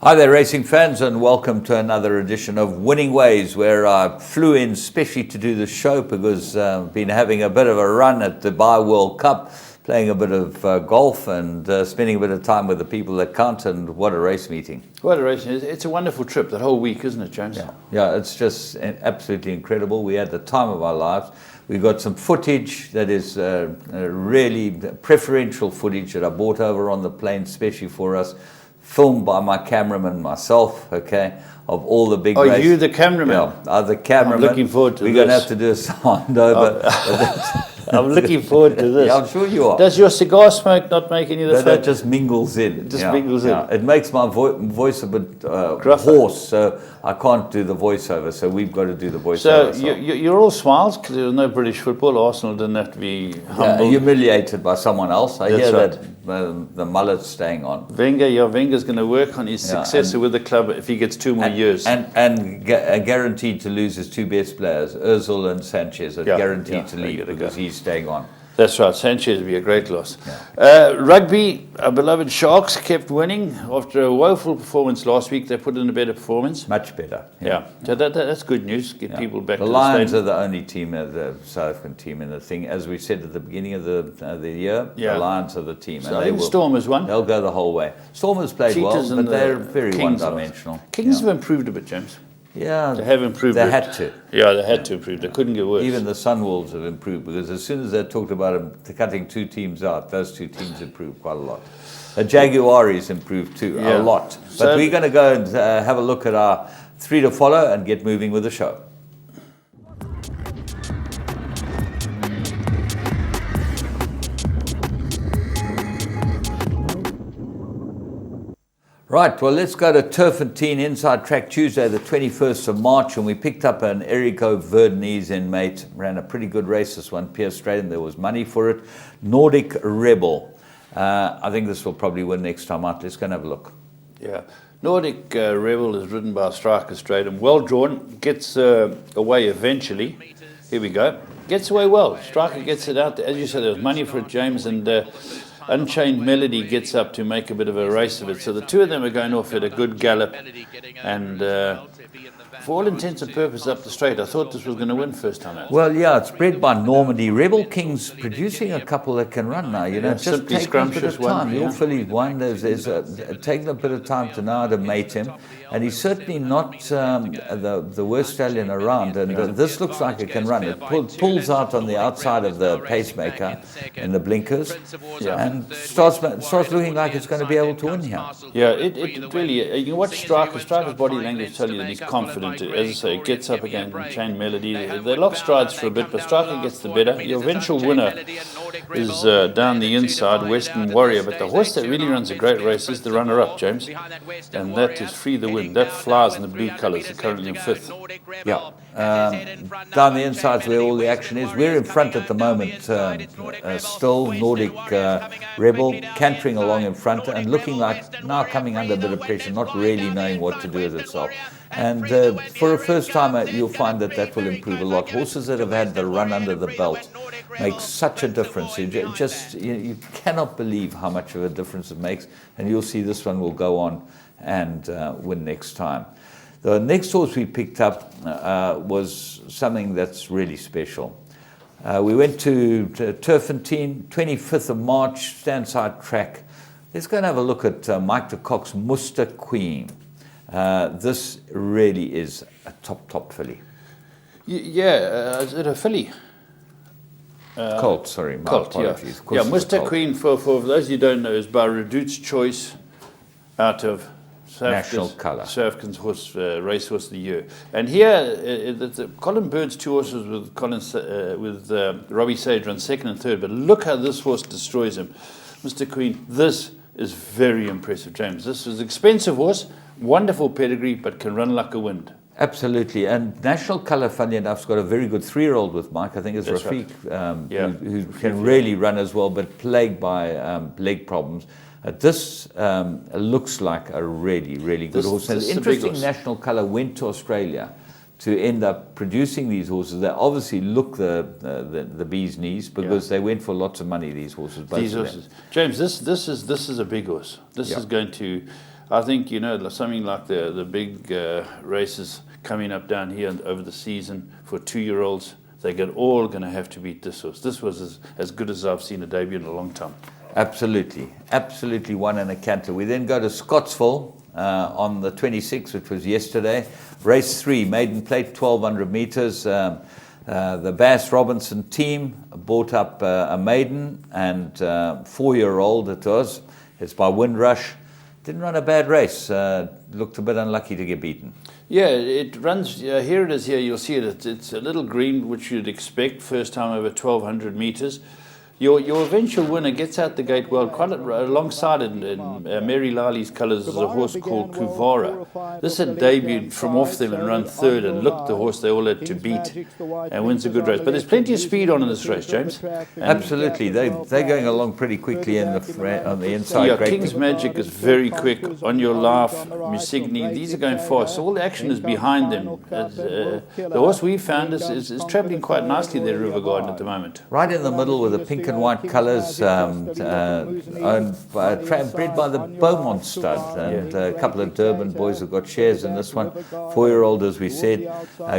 Hi there, racing fans, and welcome to another edition of Winning Ways, where I flew in especially to do the show because I've been having a bit of a run at the Dubai World Cup, playing a bit of golf and spending a bit of time with the people that count, and what a race meeting. What a race. It's a wonderful trip, that whole week, isn't it, James? Yeah, it's just absolutely incredible. We had the time of our lives. We got some footage that is really preferential footage that I brought over on the plane especially for us, filmed by my cameraman myself, okay, of all the big races. Oh, you the cameraman? Yeah, the cameraman. I'm looking forward to this. We're going to have to do a sound over. I'm looking forward to this. Yeah, I'm sure you are. Does your cigar smoke not make any of the That just mingles in. It just mingles in. It makes my voice a bit hoarse, so I can't do the voiceover, so we've got to do the voiceover. So you're all smiles because there was no British football. Arsenal didn't have to be humbled. Humiliated by someone else. I hear right. that the mullet's staying on. Wenger's going to work on his successor with the club if he gets 2 more years. And guaranteed to lose his two best players, Ozil and Sanchez, are guaranteed to leave because he's staying on. That's right, Sanchez would be a great loss. Yeah. Rugby, our beloved Sharks kept winning. After a woeful performance last week, they put in a better performance. Much better. Yeah, so that's good news. Get people back to the the Lions stadium. are the only team, the South African team in the thing. As we said at the beginning of the year, the Lions are the team. So and Stormers won. They'll go the whole way. Stormers played Cheetahs well, but they're very one-dimensional. Kings have improved a bit, James. Yeah, they have improved. They had to. Yeah, they had to improve. They couldn't get worse. Even the Sunwolves have improved because as soon as they talked about them cutting two teams out, those two teams improved quite a lot. The Jaguaris improved too, a lot. But we're going to go and have a look at our 3 to follow and get moving with the show. Right, well, let's go to Turfentine Inside Track Tuesday, the 21st of March, and we picked up an Erico Verdenies in mate. Ran a pretty good race, this one, Pierce Straight, and there was money for it. Nordic Rebel. I think this will probably win next time out. Let's go and have a look. Yeah, Nordic Rebel is ridden by Striker Straight and well drawn, gets away eventually. Here we go. Gets away well. Striker gets it out. As you said, there was money for it, James, and Unchained Melody gets up to make a bit of a race of it. So the two of them are going off at a good gallop. And for all intents and purposes up the straight, I thought this was going to win first time out. Well, yeah, it's bred by Normandy. Rebel King's producing a couple that can run now. You know, just take a bit of time. Your filly's won. There's taken a bit of time to now to mate him. And he's certainly not the worst stallion around. And this looks like it can run. It pulls out on the outside of the pacemaker in the blinkers. And starts looking like it's going to be able to win here. Yeah, it really, you watch Striker's body language tell you that he's confident. As I say, gets up against Unchained Melody. They lock strides for a bit, but Striker gets the better. Your eventual winner is down the inside, Western Warrior, but the horse that really runs a great race is the runner-up, James. And that is Free the Wind. That flies in the blue colours, currently in 5th. Yeah. Down the inside's where all the action is. We're in front at the moment, still. Nordic Rebel cantering along in front and looking like now coming under a bit of pressure, not really knowing what to do with itself. And for a first timer, you'll find that will improve a lot. Horses that have had the run under the belt make such a difference. You cannot believe how much of a difference it makes. And you'll see this one will go on and win next time. The next horse we picked up was something that's really special. We went to Turfentine, 25th of March, Standside Track. Let's go and have a look at Mike de Kock's Muster Queen. This really is a top filly. Is it a filly? Colt, sorry, my Colt, apologies. Yeah, Muster Queen, for those you don't know, is by Redout's Choice out of National Colour. South Africa's horse, racehorse of the year. And here, Colin Bird's two horses with Robbie Sage run 2nd and 3rd, but look how this horse destroys him. Muster Queen, this is very impressive, James. This is an expensive horse, wonderful pedigree, but can run like a wind. Absolutely, and National Colour, funny enough, has got a very good 3-year-old with Mike. I think it's Rafiq, who can really run as well, but plagued by leg problems. This looks like a really, really good horse. And interesting, National Colour went to Australia to end up producing these horses. They obviously look the bee's knees because they went for lots of money. These horses, James, this is a big horse. This is going to. I think, something like the big races coming up down here over the season for 2-year-olds, they're all going to have to beat this horse. This was as good as I've seen a debut in a long time. Absolutely. Absolutely won in a canter. We then go to Scottsville on the 26th, which was yesterday. Race 3, maiden plate, 1,200 meters. The Bass Robinson team bought up a maiden and 4-year-old it was. It's by Windrush. Didn't run a bad race. Looked a bit unlucky to get beaten. Yeah, it runs, here it is here, you'll see it. It's a little green, which you'd expect, first time over 1,200 meters. Your eventual winner gets out the gate well, quite alongside it in Mary Lali's colours is a horse called Kuvara. This had debuted from off them and run third and looked the horse they all had to beat and wins a good race. But there's plenty of speed on in this race, James. Absolutely, they're going along pretty quickly on the inside. Yeah, King's Magic is very quick. On Your Laugh, Musigny, these are going fast. So all the action is behind them. The horse we found is travelling quite nicely there, River Garden, at the moment. Right in the middle with the pink and white colours, bred by the Beaumont stud, and a couple of Durban boys have got shares in this one. 4-year-old, as we said,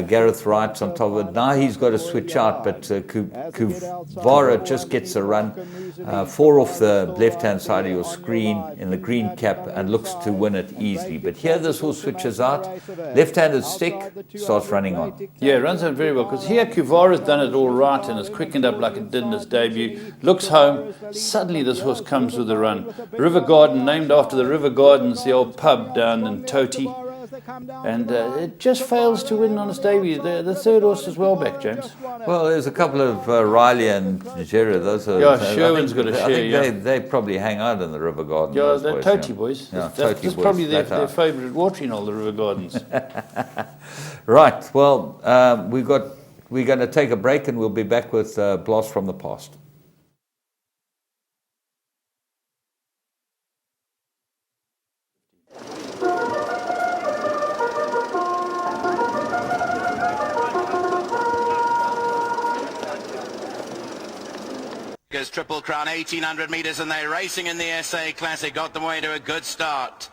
Gareth Wright's on top of it. Now he's got to switch out, but Kuvara just gets a run, 4 off the left-hand side of your screen in the green cap, and looks to win it easily. But here this horse switches out, left-handed stick, starts running on. Yeah, runs on very well, because here Kuvara's done it all right and has quickened up like it did in his debut. Looks home, suddenly this horse comes with a run. River Garden, named after the River Gardens, the old pub down in Toti. And it just fails to win on its debut. The third horse is well back, James. Well, there's a couple of Riley and Nigeria. Those are, Sherwin's got a share, they probably hang out in the River Garden. Yeah, they're Toti boys. Yeah, that's probably their favourite watering hole, the River Gardens. Right, well, we're going to take a break and we'll be back with Blast from the Past. Goes Triple Crown, 1,800 metres, and they're racing in the SA Classic. Got them away to a good start.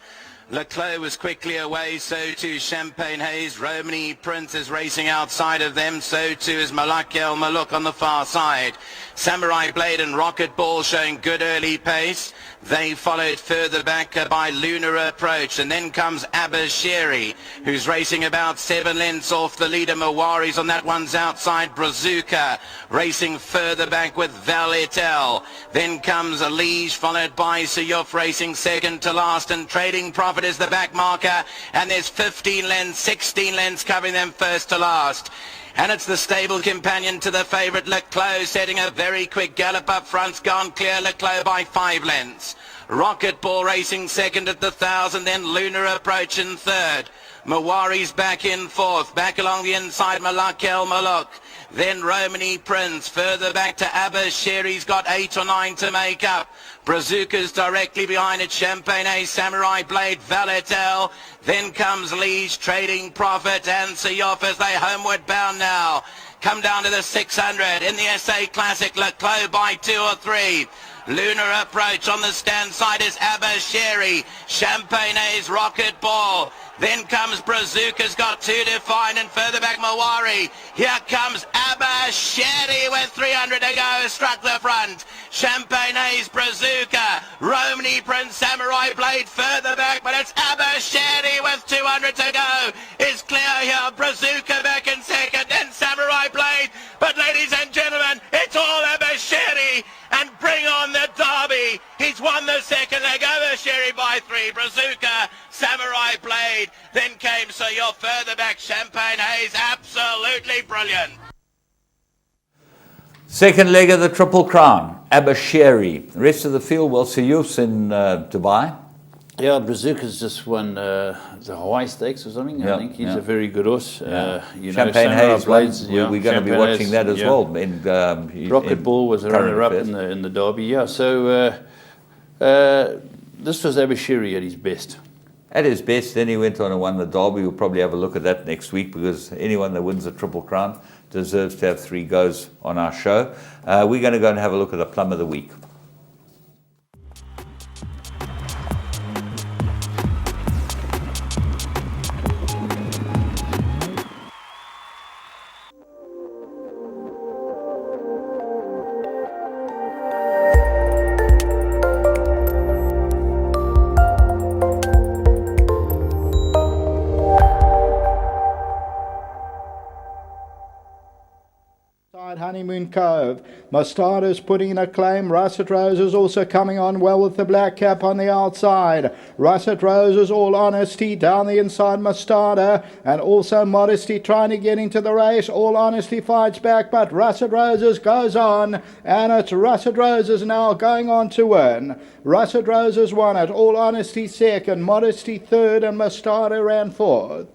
Leclerc was quickly away, so too Champagne Hayes. Romany Prince is racing outside of them, so too is Malakiel Maluk on the far side. Samurai Blade and Rocket Ball showing good early pace. They followed further back by Lunar Approach, and then comes Abashiri, who's racing about 7 lengths off the leader. Mawari's on that one's outside. Brazuca racing further back with Valitel. Then comes a Liege, followed by Suyuf racing second to last, and Trading Profit is the back marker, and there's 15 lengths, 16 lengths covering them first to last. And it's the stable companion to the favourite Leclerc, setting a very quick gallop up front's gone clear. Leclerc by 5 lengths. Rocket Ball racing second at the 1,000, then Lunar Approach in third. Mawari's back in fourth, back along the inside Malakiel Maluk. Then Romany Prince, further back to Abashiri's got 8 or 9 to make up. Brazuca's directly behind it, Champagne A, Samurai Blade, Valitel. Then comes Liege, Trading Profit, and Suyuf as they homeward bound now. Come down to the 600 in the SA Classic, Leclerc by 2 or 3. Lunar Approach on the stand side is Abashiri. Champagne A's Rocket Ball. Then comes Brazuca's got 2 to find, and further back Mawari. Here comes Abashiri with 300 to go, struck the front. Champagne A's Brazuca. Romany Prince, Samurai Blade further back, but it's Abashiri with 200 to go. Is clear here, Brazuca back in second, then Samurai Blade. But ladies and gentlemen, it's all Abashiri. And bring on the derby. He's won the second leg. Abashiri by 3. Brazuca, Samurai Blade. Then came Suyuf further back. Champagne Hayes. Absolutely brilliant. Second leg of the Triple Crown. Abashiri. The rest of the field, well, Suyuf's in Dubai. Yeah, Brazuca's just won the Hawaii Stakes or something. Yeah, I think he's a very good horse. Champagne Hayes, Blades, we're going to be watching that as well. Rocket Ball was a runner-up in the Derby. Yeah, so this was Abashiri at his best. At his best, then he went on and won the Derby. We'll probably have a look at that next week, because anyone that wins the Triple Crown deserves to have 3 goes on our show. We're going to go and have a look at the Plum of the Week. Honeymoon Cove. Mustarda's putting in a claim. Russet Rose is also coming on well with the black cap on the outside. Russet Rose is All Honesty down the inside. Mustarda and also Modesty trying to get into the race. All Honesty fights back, but Russet Roses goes on, and it's Russet Roses now going on to win. Russet Roses won it. All Honesty second, Modesty third, and Mustarda ran fourth.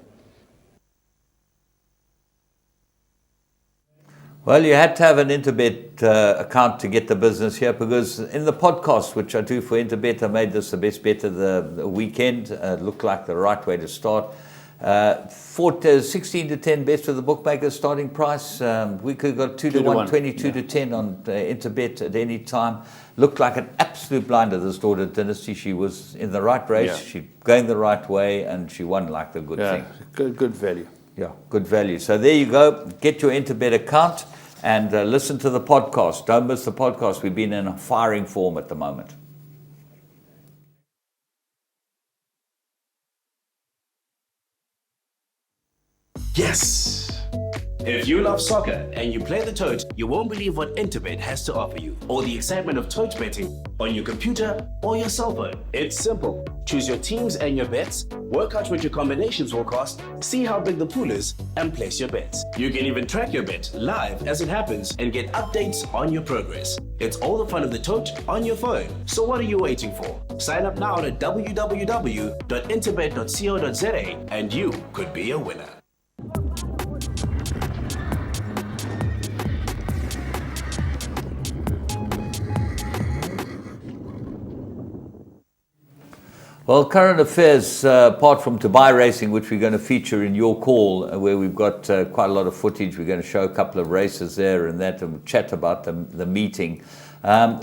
Well, you had to have an Interbet account to get the business here, because in the podcast, which I do for Interbet, I made this the best bet of the weekend. It looked like the right way to start. 16 to 10 best of the bookmakers starting price. We could have got 2 to 1, 22 to 10 on Interbet at any time. Looked like an absolute blinder, this daughter Dynasty. She was in the right race, she going the right way, and she won like the good thing. Good value. Yeah, good value. So there you go. Get your Interbet account and listen to the podcast. Don't miss the podcast. We've been in a firing form at the moment. Yes! If you love soccer and you play the tote, you won't believe what Interbet has to offer you, or the excitement of tote betting on your computer or your cell phone. It's simple. Choose your teams and your bets, work out what your combinations will cost, see how big the pool is, and place your bets. You can even track your bet live as it happens and get updates on your progress. It's all the fun of the tote on your phone. So what are you waiting for? Sign up now at www.interbet.co.za and you could be a winner. Well, current affairs, apart from Dubai racing, which we're going to feature in your call, where we've got quite a lot of footage. We're going to show a couple of races there and that, and chat about the meeting.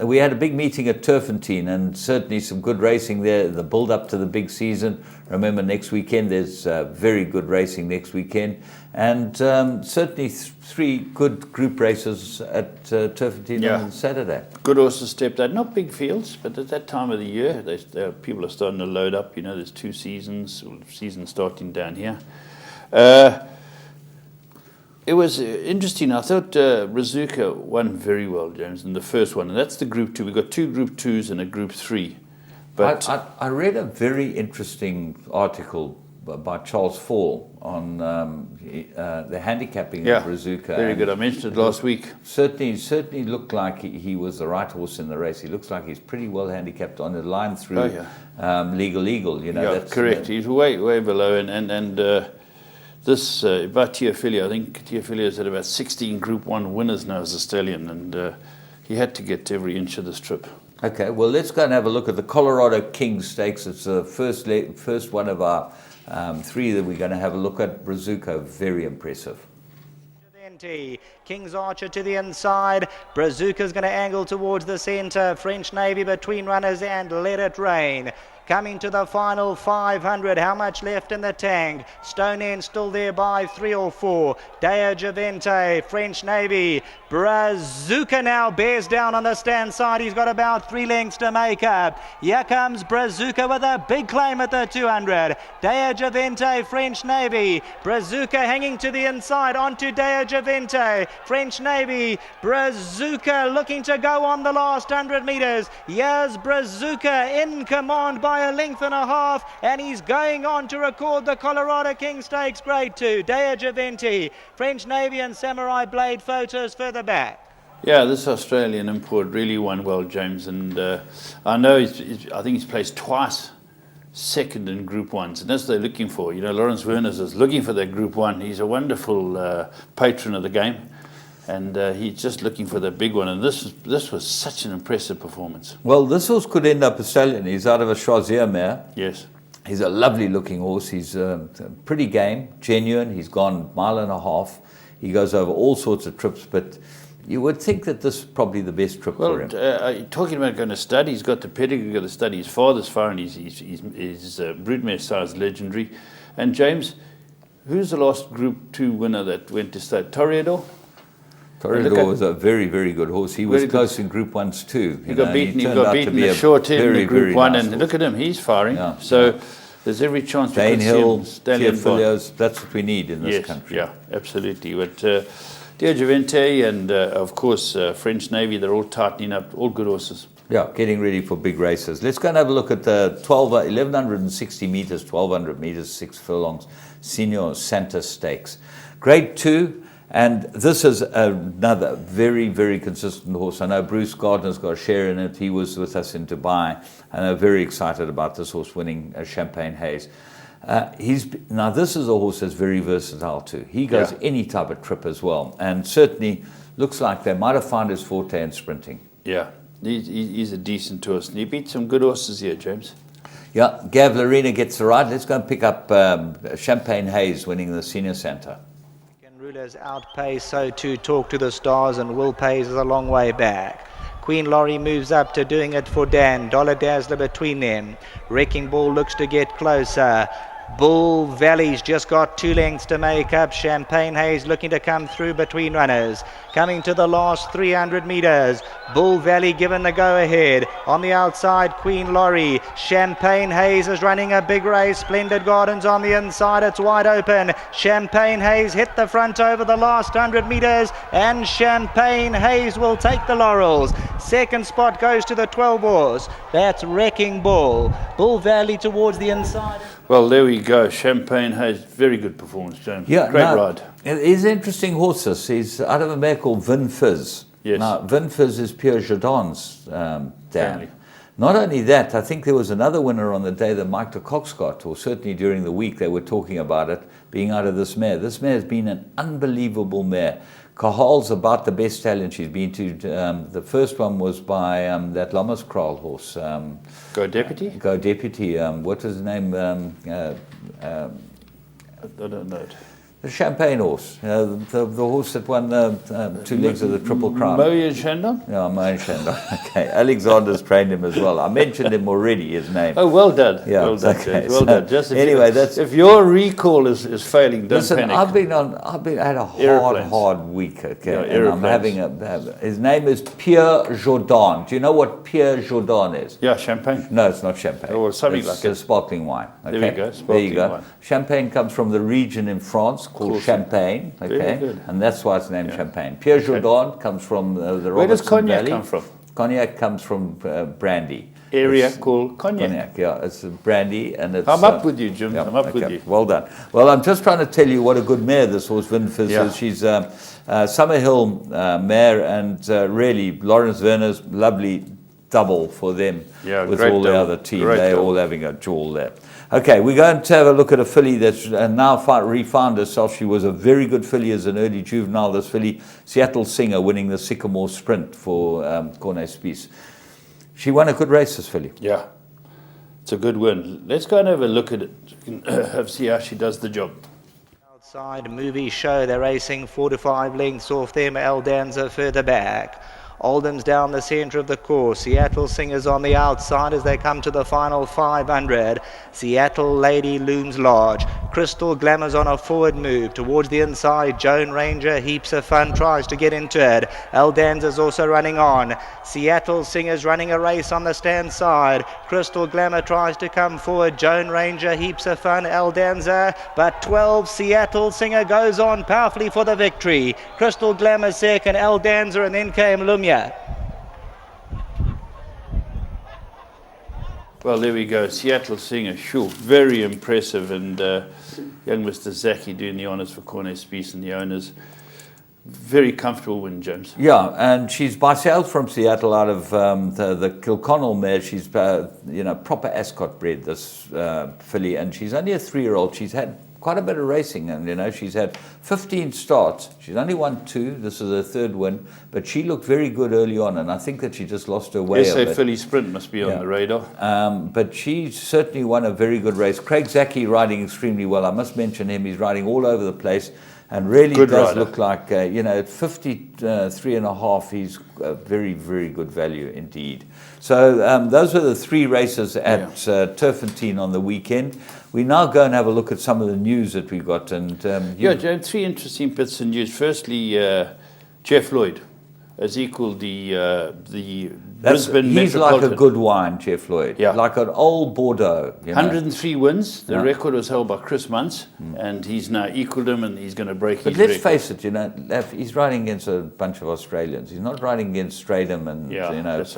We had a big meeting at Turfentine, and certainly some good racing there, the build-up to the big season. Remember, next weekend, there's very good racing next weekend. And certainly 3 good group races at Turfentine on Saturday. Good horses stepped out. Not big fields, but at that time of the year, people are starting to load up. You know, there's 2 seasons, season starting down here. It was interesting. I thought Brazuca won very well, James, in the first one. And that's the Group 2. We've got 2 Group 2s and a Group 3. But I read a very interesting article by Charles Fall on the handicapping of Brazuca. Very good. I mentioned it last week. Certainly looked like he was the right horse in the race. He looks like he's pretty well handicapped on the line through Legal Eagle. You know, that's correct. He's way below, and this about Teophilia, I think Teophilia's had about 16 Group 1 winners now as a stallion, and he had to get every inch of this trip. Okay, well, let's go and have a look at the Colorado Kings Stakes. It's the first one of our 3 that we're going to have a look at. Brazuca, very impressive. King's Archer to the inside. Brazuca's going to angle towards the centre. French Navy between runners and Let It Rain. Coming to the final 500. How much left in the tank? Stonehenge still there by 3 or 4. Dea Javente, French Navy. Brazuca now bears down on the stand side. He's got about 3 lengths to make up. Here comes Brazuca with a big claim at the 200. Dea Javente, French Navy. Brazuca hanging to the inside onto Dea Javente. French Navy. Brazuca looking to go on the last 100 meters. Here's Brazuca in command by a length and a half, and he's going on to record the Colorado King Stakes Grade 2. Dea Javente, French Navy and Samurai Blade photos further back. Yeah, this Australian import really won well, James, and I know I think he's placed twice second in Group 1s, and that's what they're looking for. You know, Lawrence Werners is looking for that Group 1. He's a wonderful patron of the game. And he's just looking for the big one. And this was such an impressive performance. Well, this horse could end up a stallion. He's out of a Choisier mare. Yes. He's a lovely looking horse. He's pretty game, genuine. He's gone 1.5 miles. He goes over all sorts of trips, but you would think that this is probably the best trip for him. Talking about going to study, he's got the pedigree, got to study his father's far, and his broodmare size legendary. And James, who's the last Group 2 winner that went to study? Toreador? Toreador was a very, very good horse. He was close in Group 1s too. He got beaten in the short end in Group 1, nice and horse. Look at him, he's firing. Yeah. So there's every chance we could see him. Teofilios, that's what we need in this country. Yeah, absolutely. But Diogevente and, of course, French Navy, they're all tightening up, all good horses. Yeah, getting ready for big races. Let's go and have a look at the 1160 meters, 1200 meters, 6 furlongs, Senior Santa Stakes. Grade 2, and this is another very, very consistent horse. I know Bruce Gardner's got a share in it. He was with us in Dubai, and I'm very excited about this horse winning Champagne Haze. Now this is a horse that's very versatile too. He goes any type of trip as well, and certainly looks like they might have found his forte in sprinting. Yeah, he's a decent horse, and he beat some good horses here, James. Yeah, Gav Larena gets the ride. Let's go and pick up Champagne Haze winning the Senior Santa. Rulers outpace, so too Talk to the Stars, and Will Pays is a long way back. Queen Laurie moves up to doing it for Dan. Dollar Dazzler between them. Wrecking Ball looks to get closer. Bull Valley's just got 2 lengths to make up. Champagne Haze looking to come through between runners. Coming to the last 300 meters. Bull Valley given the go-ahead. On the outside, Queen Laurie. Champagne Haze is running a big race. Splendid Gardens on the inside. It's wide open. Champagne Haze hit the front over the last 100 meters. And Champagne Haze will take the laurels. Second spot goes to the 12 horse. That's Wrecking Ball. Bull Valley towards the inside. Well, there we go. Champagne Haze, very good performance, James. Yeah, great ride. He's interesting horses. He's out of a mare called Vin Fizz. Yes. Now, Vin Fizz is Pierre Jourdain's dam. Family. Not only that, I think there was another winner on the day that Mike de Cox got, or certainly during the week they were talking about it, being out of this mare. This mare has been an unbelievable mare. Cahal's about the best talent she's been to. The first one was by that Lamas Kral horse. Go Deputy? Go Deputy. What was his name? I don't know it. The Champagne horse. The horse that won 2 legs of the Triple Crown. Moya Shandon? Yeah, Moya Shandon. Okay. Alexander's trained him as well. I mentioned him already, his name. Oh, well done. Yeah, well done, okay. James. Well done. Just Anyway, if your recall is failing, don't listen, panic. I've had a hard week, okay? Yeah, and I'm having his name is Pierre Jourdain. Do you know what Pierre Jourdain is? Yeah, champagne. No, it's not champagne. Or something it's like it. Sparkling wine. Okay? There we go, There sparkling you go. wine. Champagne comes from the region in France called Champagne, okay? Very good. And that's why it's named Champagne. Pierre Jourdain comes from the Robertson Where does cognac Valley. come from? Cognac comes from brandy. Area called cognac. Cognac, yeah, it's brandy, and it's. I'm up with you, Jim. Yeah, I'm up with you. Well done. Well, I'm just trying to tell you what a good mare this horse, Vin Fizz, is. She's Summerhill mare, and really Lawrence Werner's lovely double for them with all the other team. They're all having a jewel there. Okay, we're going to have a look at a filly that's now refound herself. She was a very good filly as an early juvenile. This filly, Seattle Singer, winning the Sycamore Sprint for Cornet Spies. She won a good race, this filly. Yeah, it's a good win. Let's go and have a look at it, see how she does the job. Outside movie show, they're racing 4 to 5 lengths off them. Eldanza further back. Oldham's down the centre of the course. Seattle Singers on the outside as they come to the final 500. Seattle Lady looms large. Crystal Glamour's on a forward move towards the inside. Joan Ranger, heaps of fun, tries to get into it. Eldanza's also running on. Seattle Singers running a race on the stand side. Crystal Glamour tries to come forward. Joan Ranger, heaps of fun. Eldanza, but 12 Seattle Singer goes on powerfully for the victory. Crystal Glamour second, Eldanza, and then came Lumia. Well, there we go. Seattle Singer, sure, very impressive, and young Mr. Zaki doing the honours for Cornet Spies and the owners. Very comfortable win, James. Yeah, and she's by sales from Seattle out of the Kilconnell mare. She's proper Ascot bred, this filly, and she's only a 3-year-old. She's had quite a bit of racing, and she's had 15 starts. She's only won 2. This is her 3rd win, but she looked very good early on, and I think that she just lost her way. SA Philly Sprint must be on the radar. But she certainly won a very good race. Craig Zaki riding extremely well. I must mention him. He's riding all over the place. And really good does rider. Look like, at 53.5, he's a very, very good value indeed. So those were the 3 races at Turfentine on the weekend. We now go and have a look at some of the news that we got. And James, 3 interesting bits of news. Firstly, Jeff Lloyd has equalled the Brisbane He's like Metropolitan. a good wine, Jeff Lloyd. Yeah. Like an old Bordeaux. 103 wins. The Yeah. record was held by Chris Muntz, and he's now equalled him, and he's going to break But his let's record. face it, he's riding against a bunch of Australians. He's not riding against Stratham and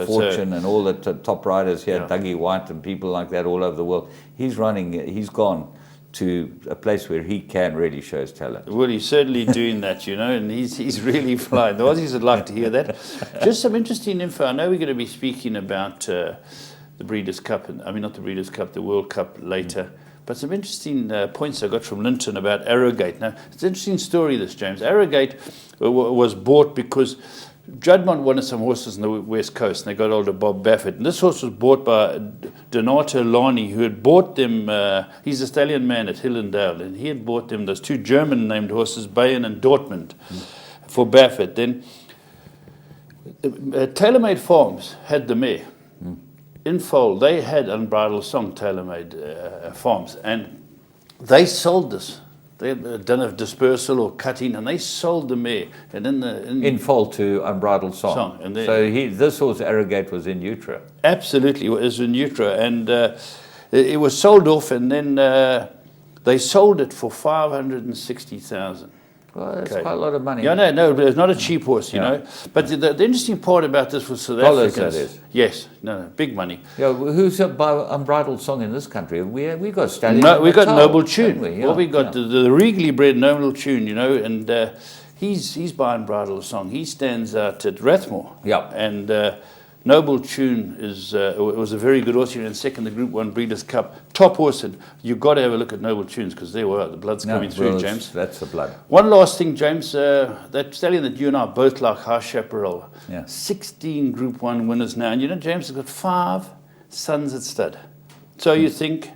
Fortune and all the top riders here, Dougie White and people like that all over the world. He's gone to a place where he can really show his talent. Well, he's certainly doing that, and he's really flying. The Aussies would like to hear that. Just some interesting info. I know we're going to be speaking about the Breeders' Cup, not the Breeders' Cup, the World Cup later. But some interesting points I got from Linton about Arrogate. Now, it's an interesting story, this, James. Arrogate was bought because Juddmont wanted some horses on the West Coast, and they got hold of Bob Baffert. And this horse was bought by Donato Lani, who had bought them. He's a stallion man at Hillendale, and he had bought them those two German-named horses, Bayern and Dortmund, for Baffert. Then TaylorMade Farms had the mare. In foal, they had Unbridled Song, TaylorMade Farms, and they sold this. They had done a dispersal or cutting, and they sold the mare. And in foal to Unbridled Song. And so this horse, Arrogate, was in utero. Absolutely, it was in utero. And it was sold off, and then they sold it for 560,000. Well, that's quite a lot of money. Yeah, no, but it's not a cheap horse, you know. But the interesting part about this was South Dollars, Africans. that is. Yes, big money. Yeah, who's by Unbridled Song in this country? We got Stallion. No, we got Natal, Noble Tune. we? Yeah, well, we got the regally bred Noble Tune, and he's by Unbridled Song. He stands out at Rathmore. Yeah. And Noble Tune was a very good horse. And second, the Group 1 Breeders' Cup. Top horse. And you've got to have a look at Noble Tunes, because there were the blood's coming through, James. That's the blood. One last thing, James. That stallion that you and I both like, High Chaparral. Yeah. 16 Group 1 winners now. And James has got 5 sons at stud. So you think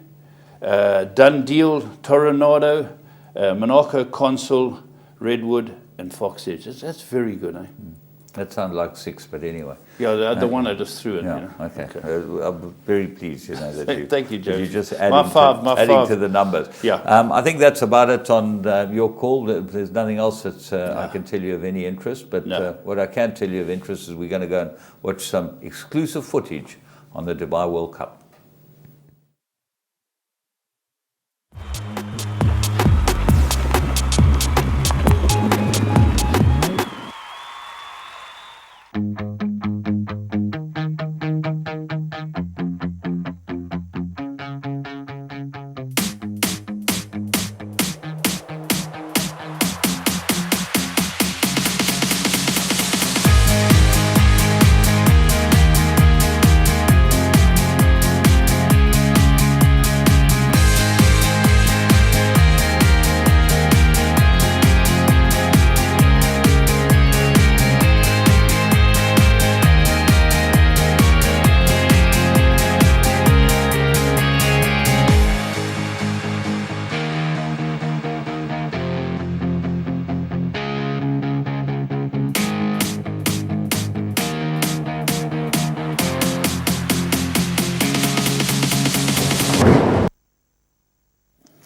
Done Deal, Toronado, Monaco Consul, Redwood, and Fox Edge. That's very good, eh? That sounds like 6, but anyway. Yeah, the one I just threw in. Yeah, okay. I'm very pleased, that you. Thank you, Joe. You just My five. to the numbers. Yeah. I think that's about it on your call. There's nothing else that I can tell you of any interest. But what I can tell you of interest is we're going to go and watch some exclusive footage on the Dubai World Cup.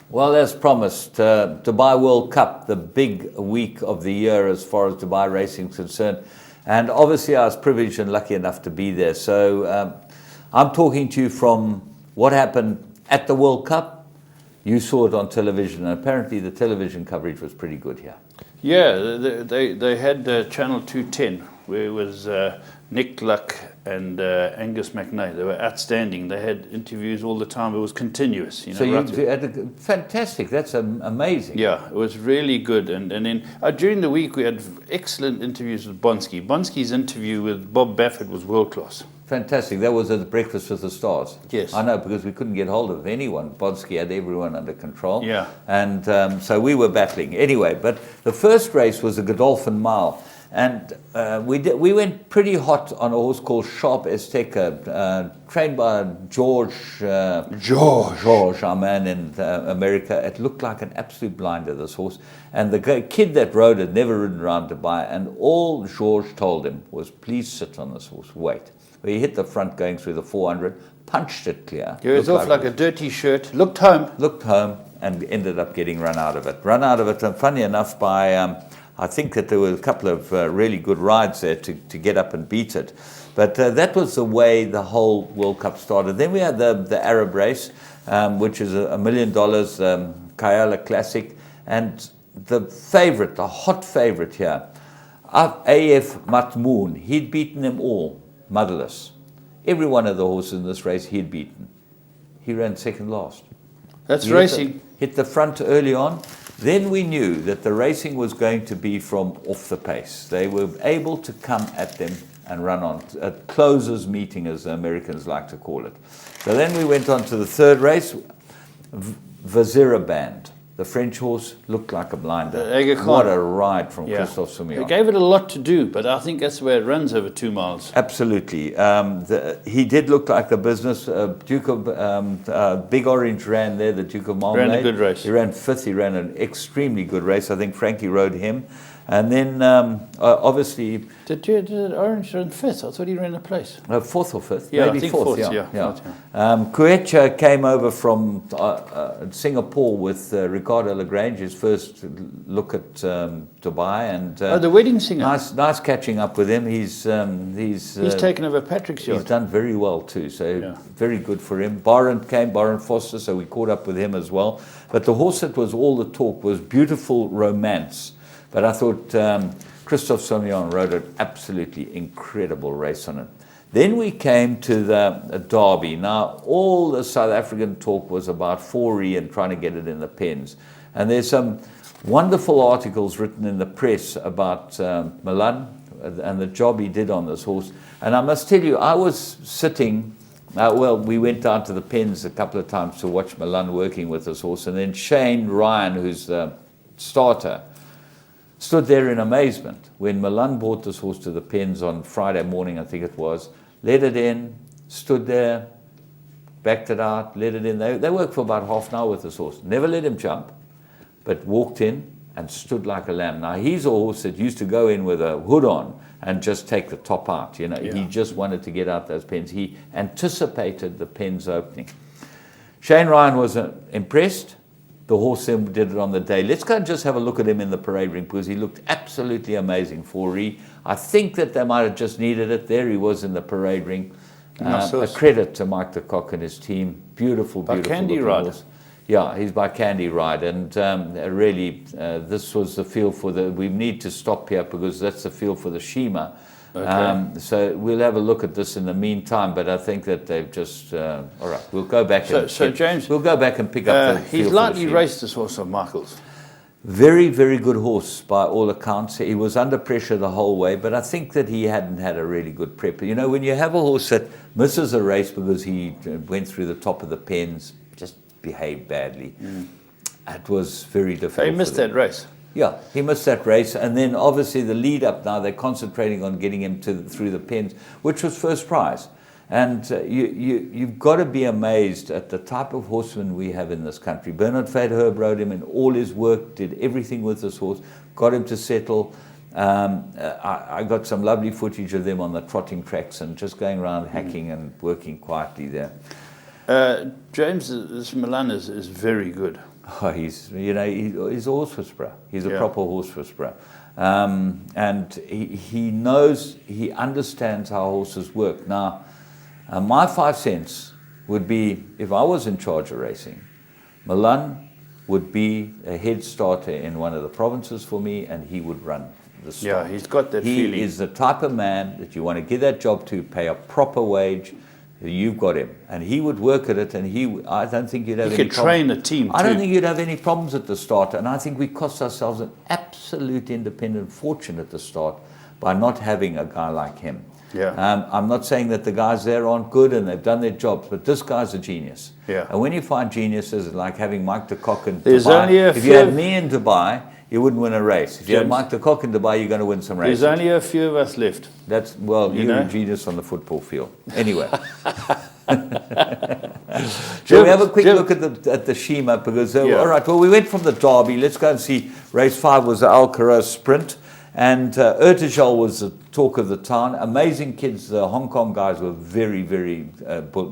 Well, as promised, Dubai World Cup, the big week of the year as far as Dubai racing is concerned. And obviously I was privileged and lucky enough to be there. So I'm talking to you from what happened at the World Cup. You saw it on television, and apparently the television coverage was pretty good here. Yeah, they had Channel 210, where it was Nick Luck and Angus McNay. They were outstanding. They had interviews all the time. It was continuous. So you had fantastic. That's amazing. Yeah, it was really good. And then during the week we had excellent interviews with Bonsky. Bonsky's interview with Bob Baffert was world class. Fantastic. That was at Breakfast with the Stars. Yes. I know, because we couldn't get hold of anyone. Bonsky had everyone under control. Yeah. And so we were battling. Anyway, but the first race was the Godolphin Mile. And we went pretty hot on a horse called Sharp Azteca, trained by George, our man in America. It looked like an absolute blinder, this horse. And the kid that rode it never ridden around Dubai. And all George told him was, please sit on this horse, wait. He hit the front going through the 400, punched it clear. He was off like a dirty shirt, looked home, and ended up getting run out of it. And funny enough, by I think that there were a couple of really good rides there to get up and beat it. But that was the way the whole World Cup started. Then we had the Arab race, which is $1 million, Kayala Classic. And the favorite, the hot favorite here, AF Matmoon, he'd beaten them all, motherless. Every one of the horses in this race he'd beaten. He ran second last. That's racing. Hit the front early on. Then we knew that the racing was going to be from off the pace. They were able to come at them and run on. A closers meeting, as the Americans like to call it. So then we went on to the third race, Vazira Band. The French horse looked like a blinder. What a ride from Christophe Soumillon. They gave it a lot to do, but I think that's where it runs over 2 miles. Absolutely. He did look like the business. Duke of Big Orange ran there, the Duke of Marmalade. Ran a good race. He ran fifth. He ran an extremely good race. I think Frankie rode him. And then, obviously... Did Orange run fifth? I thought he ran a place. Fourth or fifth? Yeah, maybe I think fourth. Yeah. Kuecha came over from Singapore with Ricardo Lagrange, his first look at Dubai. And the wedding singer. Nice catching up with him. He's taken over Patrick's yacht. He's done very well too, so very good for him. Byron Foster, so we caught up with him as well. But the horse that was all the talk was Beautiful Romance. But I thought Christophe Soumillon rode an absolutely incredible race on it. Then we came to the Derby. Now, all the South African talk was about Forey and trying to get it in the pens. And there's some wonderful articles written in the press about Milan and the job he did on this horse. And I must tell you, I was sitting... we went down to the pens a couple of times to watch Milan working with this horse. And then Shane Ryan, who's the starter, stood there in amazement when Milan brought this horse to the pens on Friday morning, I think it was, let it in, stood there, backed it out, let it in. They worked for about half an hour with this horse. Never let him jump, but walked in and stood like a lamb. Now, he's a horse that used to go in with a hood on and just take the top out. You know, He just wanted to get out those pens. He anticipated the pens opening. Shane Ryan was impressed. The horse then did it on the day. Let's go and just have a look at him in the parade ring because he looked absolutely amazing for I think that they might have just needed it. There he was in the parade ring. A credit to Mike de Kock and his team. Beautiful Candy Ride. horse. Yeah, he's by Candy Ride. And really, this was the field for we need to stop here because that's the field for the Shima. Okay. So we'll have a look at this in the meantime, but I think that they've just... all right, we'll go back James, we'll go back and pick up the he's lightly raced this horse of Michael's. Very, very good horse by all accounts. He was under pressure the whole way, but I think that he hadn't had a really good prep. You know, when you have a horse that misses a race because he went through the top of the pens, just behaved badly, it was very difficult. He missed that race. Yeah, he missed that race. And then obviously the lead up now, they're concentrating on getting him through the pens, which was first prize. And you've got to be amazed at the type of horseman we have in this country. Bernard Fairherb rode him in all his work, did everything with this horse, got him to settle. I got some lovely footage of them on the trotting tracks and just going around hacking and working quietly there. James, this Milan is very good. Oh, he's a horse whisperer. He's a proper horse whisperer. And he knows, he understands how horses work. Now, my 5 cents would be, if I was in charge of racing, Milan would be a head starter in one of the provinces for me, and he would run the start. Yeah, he's got that feeling. He is the type of man that you want to give that job to, pay a proper wage. You've got him, and he would work at it, and I don't think you'd have any problems. He could train a team I don't think you'd have any problems at the start, and I think we cost ourselves an absolute independent fortune at the start by not having a guy like him. Yeah. I'm not saying that the guys there aren't good and they've done their jobs, but this guy's a genius. Yeah. And when you find geniuses, like having Mike de Kock in There's Dubai, only if you had me in Dubai, you wouldn't win a race. If you had James, Mike de Kock in Dubai, you're going to win some races. There's only a few of us left. That's, well, you're a genius on the football field. Anyway. Shall we have a quick look at the Shima? Because, all right, well, we went from the Derby. Let's go and see. Race 5 was the Alcaraz Sprint. And Urtejal was the talk of the town. Amazing kids. The Hong Kong guys were very, very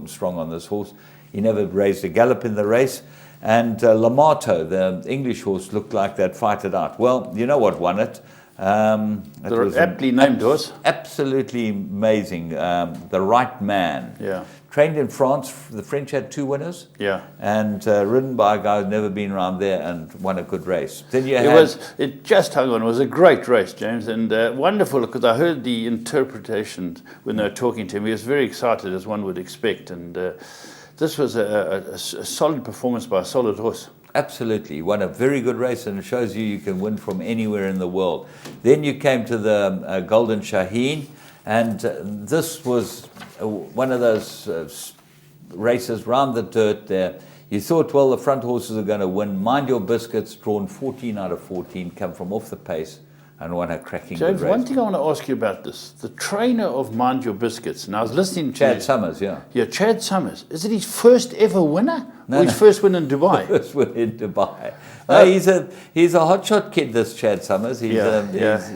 strong on this horse. He never raised a gallop in the race. And Lamato, the English horse, looked like they'd fight it out. Well, you know what won it? They're aptly named horse. Absolutely amazing. The right man. Yeah. Trained in France. The French had 2 winners. Yeah. And ridden by a guy who's never been around there and won a good race. Then you It just hung on. It was a great race, James, and wonderful because I heard the interpretations when they were talking to him. He was very excited, as one would expect, and this was a solid performance by a solid horse. Absolutely. Won a very good race, and it shows you can win from anywhere in the world. Then you came to the Golden Shaheen, and this was one of those races round the dirt there. You thought, well, the front horses are going to win. Mind Your Biscuits, drawn 14 out of 14, come from off the pace and won a cracking James, good race. one thing I want to ask you about this. The trainer of Mind Your Biscuits, and I was listeling to... Chad Summers, yeah. Yeah, Chad Summers. Is it his first ever winner? No, or his first win in Dubai? First win in Dubai. No, he's a hotshot kid, this Chad Summers. He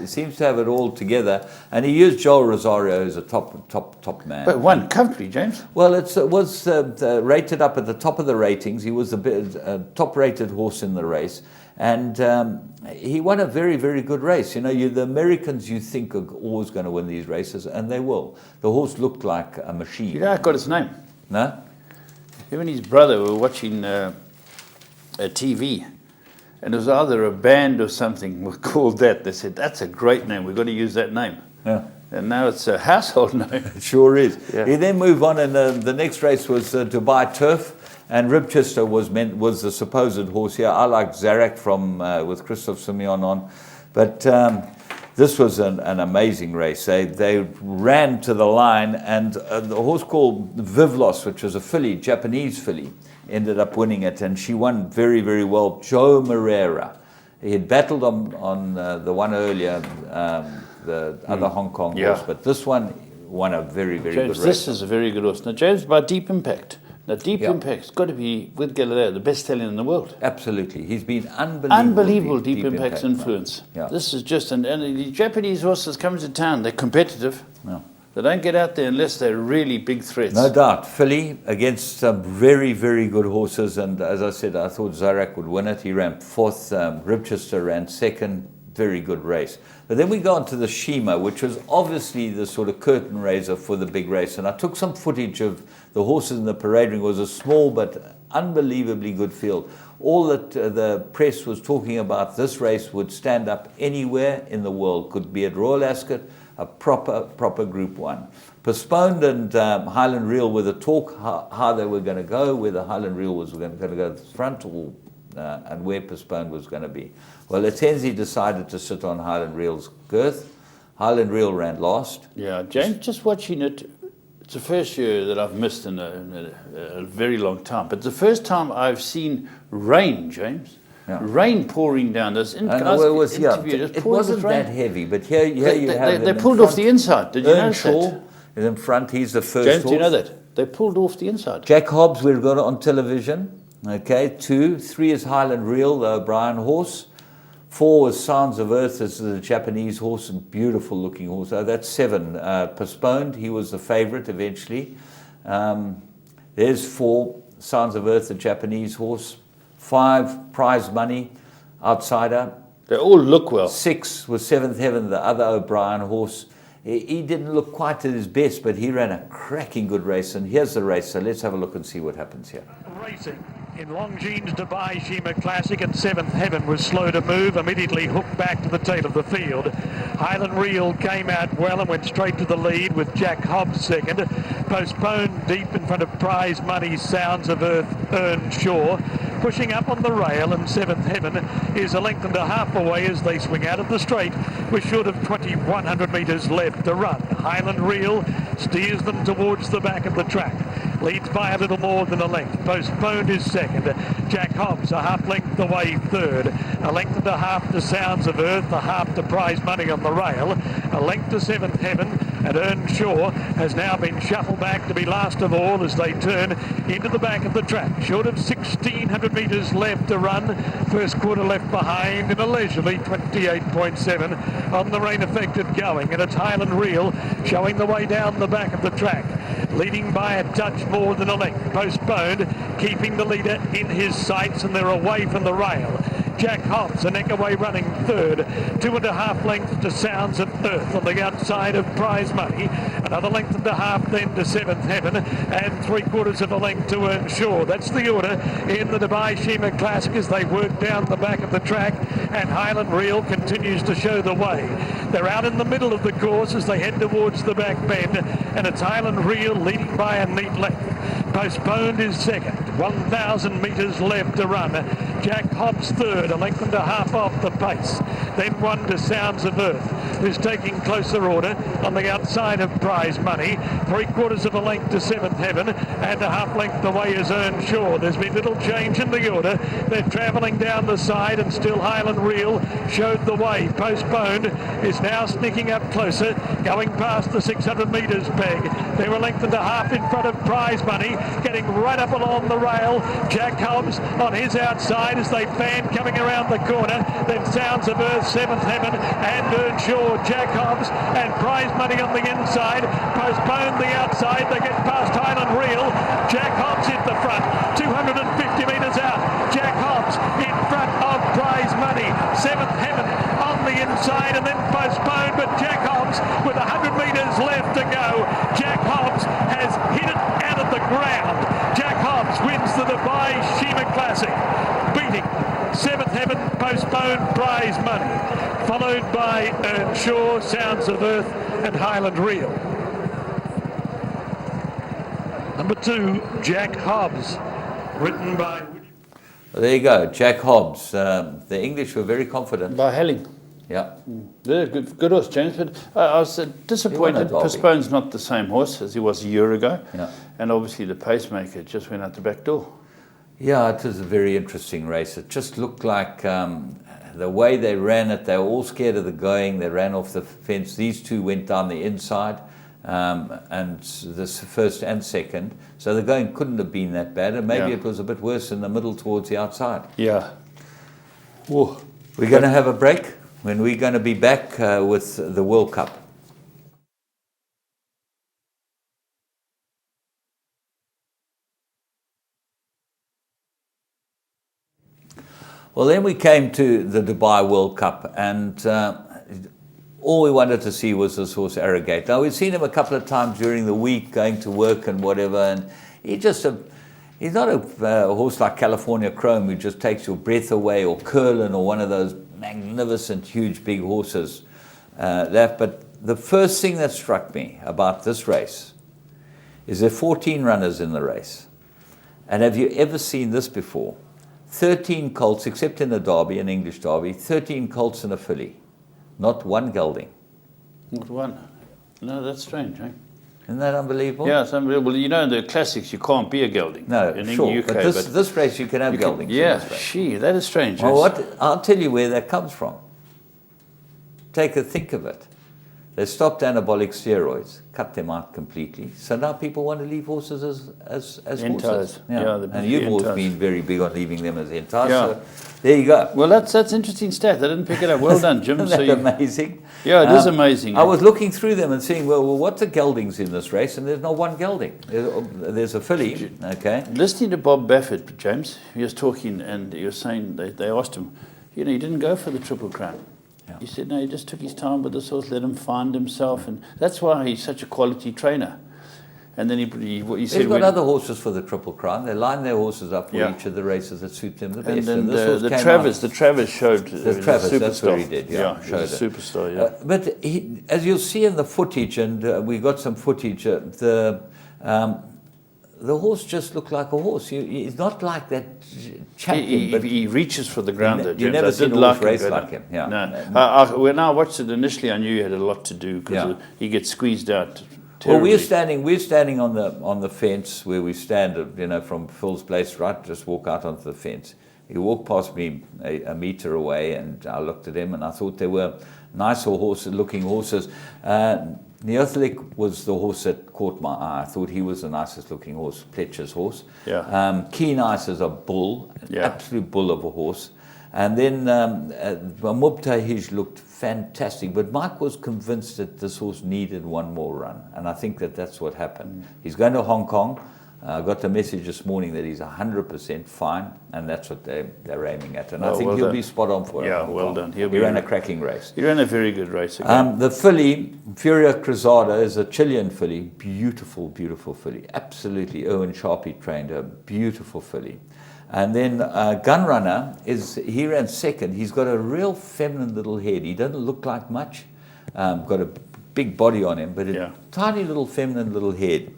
seems to have it all together. And he used Joel Rosario as a top man. But won comfortably, James. Well, it was rated up at the top of the ratings. He was the top-rated horse in the race. And he won a very, very good race. You know, the Americans, you think, are always going to win these races, and they will. The horse looked like a machine. You know, I got his name. No? Him and his brother were watching a TV, and it was either a band or something was called that. They said, that's a great name. We've got to use that name. Yeah. And now it's a household name. It sure is. Yeah. He then moved on, and the next race was Dubai Turf. And Ribchester was the supposed horse here. I liked Zarak with Christoph Simeon on. But this was an amazing race. They ran to the line, and the horse called Vivlos, which was a filly, Japanese filly, ended up winning it. And she won very, very well. Joe Moreira. He had battled on the one earlier, the other Hong Kong horse. But this one won a very, very James, good race. this is a very good horse. Now, James, by Deep Impact. Now, Deep Impact's got to be, with Galileo, the best stallion in the world. Absolutely. He's been Unbelievable Deep Impact's influence. Yeah. This is just, and the Japanese horses come to town, they're competitive. Yeah. They don't get out there unless they're really big threats. No doubt. Filly against some very, very good horses. And as I said, I thought Zarak would win it. He ran fourth. Ribchester ran second. Very good race. But then we go on to the Shima, which was obviously the sort of curtain raiser for the big race. And I took some footage of the horses in the parade ring. It was a small but unbelievably good field. All that the press was talking about, this race would stand up anywhere in the world. Could be at Royal Ascot, a proper Group 1. Postponed and Highland Reel were the talk, how they were going to go, whether Highland Reel was going to go to the front or and where Postponed was going to be. Well, Atenzi decided to sit on Highland Reel's girth. Highland Reel ran last. Yeah, James, just watching it, it's the first year that I've missed in a very long time. But the first time I've seen rain, James. Yeah. Rain pouring down. It wasn't that heavy, but here you have they pulled off the inside. Did you know that? Is in front. He's the first James, horse. do you know that? They pulled off the inside. Jack Hobbs, we've got it on television. Okay, 2. 3 is Highland Reel, the O'Brien horse. 4 was Sounds of Earth. This is a Japanese horse, a beautiful looking horse. That's 7. Postponed, he was the favorite eventually. There's 4, Sounds of Earth, the Japanese horse. 5, Prize Money, Outsider. They all look well. 6 was Seventh Heaven, the other O'Brien horse. He didn't look quite at his best, but he ran a cracking good race. And here's the race, so let's have a look and see what happens here. Racing in Longines Dubai Shima Classic, and Seventh Heaven was slow to move, immediately hooked back to the tail of the field. Highland Reel came out well and went straight to the lead with Jack Hobbs second. Postponed deep in front of Prize Money, Sounds of Earth, Earned Shore. Pushing up on the rail, and Seventh Heaven is a length and a half away as they swing out of the straight with short of 2,100 metres left to run. Highland Reel steers them towards the back of the track. Leads by a little more than a length. Postponed is second. Jack Hobbs a half length away third. A length and a half to Sounds of Earth, a half to Prize Money on the rail. A length to Seventh Heaven, and Earned Shore has now been shuffled back to be last of all as they turn into the back of the track. Short of 1,600 metres left to run. First quarter left behind in a leisurely 28.7 on the rain affected going, and it's Highland Reel showing the way down the back of the track, leading by a touch more than a length. Postponed keeping the leader in his sights, and they're away from the rail. Jack Hobbs, a neck away running third. 2.5 lengths to Sounds of Earth on the outside of Prize Money. Another length and a half then to Seventh Heaven, and 3/4 of a length to Ensure. That's the order in the Dubai Shima Classic as they work down the back of the track, and Highland Reel continues to show the way. They're out in the middle of the course as they head towards the back bend, and it's Highland Reel leading by a neat length. Postponed is second, 1,000 metres left to run. Jack Hobbs third, a length and a half off the pace. Then one to Sounds of Earth, who's taking closer order on the outside of Prize Money. 3/4 of a length to Seventh Heaven, and a half length away is Earnshaw. There's been little change in the order. They're travelling down the side, and still Highland Reel showed the way. Postponed is now sneaking up closer, going past the 600 metres peg. They're a length and a half in front of Prize Money, getting right up along the rail. Jack Hobbs on his outside as they fan coming around the corner. Then Sounds of Earth, Seventh Heaven, and Earnshaw. Jack Hobbs and Prize Money on the inside. Postponed the outside. They get past Highland Reel. Jack Hobbs in the front, 250 metres out. Jack Hobbs in front of Prize Money. Seventh Heaven on the inside, and then postponed, but Jack Hobbs with 100 metres left to go. Jack Hobbs has hit it out of the ground. Jack Hobbs wins the Dubai Shima Classic, beating Seventh Heaven, postponed, Prize Money, followed by Earnshaw, Sounds of Earth, and Highland Reel. Number 2, Jack Hobbs, written by... There you go, Jack Hobbs. The English were very confident. By Helling. Yeah. Yeah, good horse, James, but I was disappointed. Postpone's not the same horse as he was a year ago. Yeah. And obviously the pacemaker just went out the back door. Yeah, it was a very interesting race. It just looked like the way they ran it, they were all scared of the going. They ran off the fence. These two went down the inside, and this first and second. So the going couldn't have been that bad, and maybe it was a bit worse in the middle towards the outside. Yeah. Whoa. We're going to have a break when we're going to be back with the World Cup. Well, then we came to the Dubai World Cup, and all we wanted to see was this horse Arrogate. Now, we've seen him a couple of times during the week going to work and whatever, and he's not a horse like California Chrome who just takes your breath away, or Curlin, or one of those magnificent, huge, big horses. But the first thing that struck me about this race is there are 14 runners in the race. And have you ever seen this before? 13 colts, except in the Derby, an English Derby, 13 colts and a filly. Not one gelding. Not one. No, that's strange, eh? Isn't that unbelievable? Yeah, it's unbelievable. You know, in the classics, you can't be a gelding. No, in sure. the UK, but this race, you can have geldings. Yeah, that is strange. Well, I'll tell you where that comes from. Take a think of it. They stopped anabolic steroids, cut them out completely. So now people want to leave horses as horses. Yeah, and you've always been very big on leaving them as entires. Yeah. So there you go. Well, that's interesting stat. I didn't pick it up. Well done, Jim. Isn't that amazing? Yeah, it is amazing. I was looking through them and seeing, well, what's the geldings in this race? And there's not one gelding. There's a filly, okay? Listening to Bob Baffert, James, he was talking and he was saying, they asked him, he didn't go for the Triple Crown. Yeah. He said, no, he just took his time with this horse, let him find himself, and that's why he's such a quality trainer. And then he said... They've got other horses for the Triple Crown. They line their horses up for each of the races that suit them the best. And then the Travis showed... The Travis, that's what he did, showed a superstar, yeah. But as you'll see in the footage, and we got some footage, the horse just looked like a horse. He's not like that champion. But he reaches for the ground, though, James. You've never seen a horse race like him. Yeah. No. When I watched it initially, I knew he had a lot to do because he gets squeezed out terribly. Well, we're standing on the fence where we stand, from Phil's place, right? Just walk out onto the fence. He walked past me a metre away, and I looked at him, and I thought they were nicer looking horses. Neothelic was the horse that caught my eye. I thought he was the nicest looking horse, Pletcher's horse. Yeah. Keen Ice is a bull, an absolute bull of a horse. And then Mubtahij looked fantastic, but Mike was convinced that this horse needed one more run, and I think that's what happened. He's going to Hong Kong. I got the message this morning that he's 100% fine, and that's what they're aiming at. And I Oh, think well he'll done. be spot on for it. Yeah, well done. He ran a cracking race. He ran a very good race again. The filly, Furia Cruzada, is a Chilean filly. Beautiful, beautiful filly. Absolutely. Owen Sharpie trained her. Beautiful filly. And then Gunrunner, he ran second. He's got a real feminine little head. He doesn't look like much. Got a big body on him, but a tiny little feminine little head.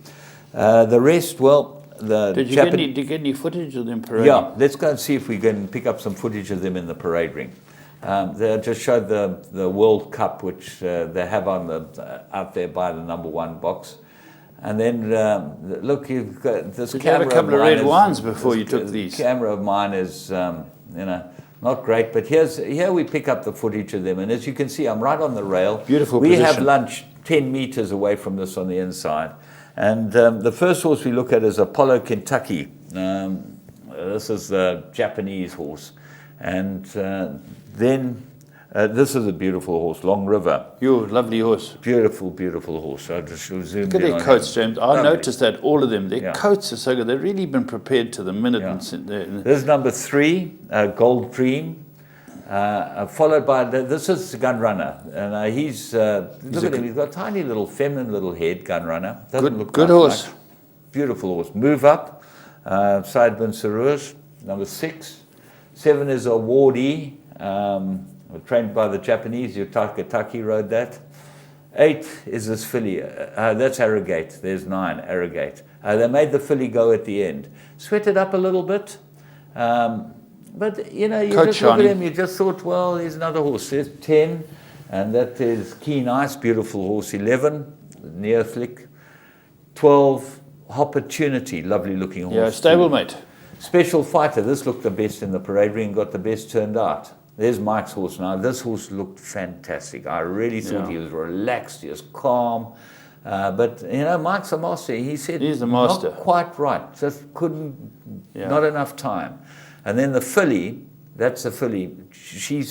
The rest, well, Did you get any footage of them parading? Yeah, let's go and see if we can pick up some footage of them in the parade ring. They just showed the World Cup, which they have on out there by the #1 box. And then, look, you've got this Did you have a couple of red wines before you took these? The camera of mine is, not great, but here we pick up the footage of them. And as you can see, I'm right on the rail. Beautiful We position. have lunch 10 meters away from this on the inside. And the first horse we look at is Apollo Kentucky. This is a Japanese horse. And then this is a beautiful horse, Long River. Your lovely horse. Beautiful, beautiful horse. I just zoomed Look at in their on coats, him. James. I Lovely. noticed that all of them, their coats are so good. They've really been prepared to the minute. This is number 3, Gold Dream. Followed by, this is Gunrunner. And he's look at him, he's got a tiny little feminine little head, Gunrunner. Doesn't look good like horse. much. Beautiful horse. Move Up, Said Bin Sarouj, number 6. 7 is Awardee, trained by the Japanese. Yutaka Taki rode that. 8 is this filly. That's Arrogate. There's 9, Arrogate. They made the filly go at the end. Sweated up a little bit. But, you just look at him, you just thought, well, here's another horse. There's 10, and that is Keen Ice, beautiful horse. 11, Neoflick. 12, Opportunity, lovely looking horse. Yeah, stablemate. Special Fighter, this looked the best in the parade ring, got the best turned out. There's Mike's horse now. This horse looked fantastic. I really thought he was relaxed, he was calm. But, Mike's a master. He said, he's the master. Not quite right, just not enough time. And then the filly, that's the filly, she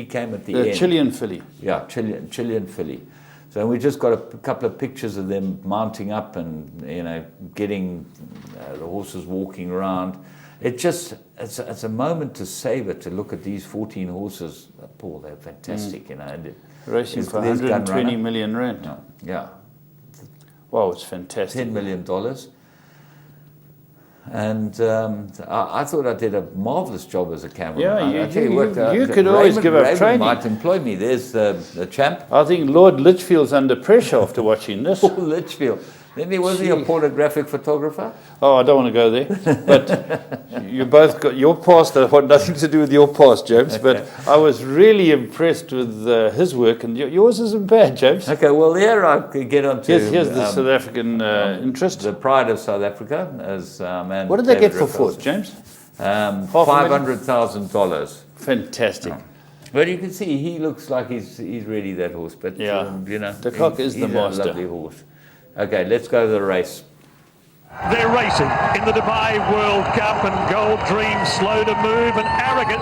came at the end. The Chilean filly. Yeah, Chilean filly. So we just got a couple of pictures of them mounting up and, getting the horses walking around. It's a moment to savor, to look at these 14 horses. Paul, they're fantastic, Racing for 120 million rand. Yeah. Wow, it's fantastic. $10 million. And I thought I did a marvelous job as a cameraman. Yeah, you could always give up training. Might employ me. There's the champ. I think Lord Litchfield's under pressure after watching this. Paul Litchfield. Then wasn't he a pornographic photographer? Oh, I don't want to go there. But you both got your past. That had nothing to do with your past, James. Okay. But I was really impressed with his work, and yours isn't bad, James. Okay, well, here I could get on to... Here's the South African interest. The pride of South Africa, as man. What did they get for fourth, James? $500,000. Fantastic. But you can see he looks like he's really that horse. But the cock is the master. A lovely horse. Okay, let's go to the race. They're racing in the Dubai World Cup, and Gold Dream slow to move, and Arrogate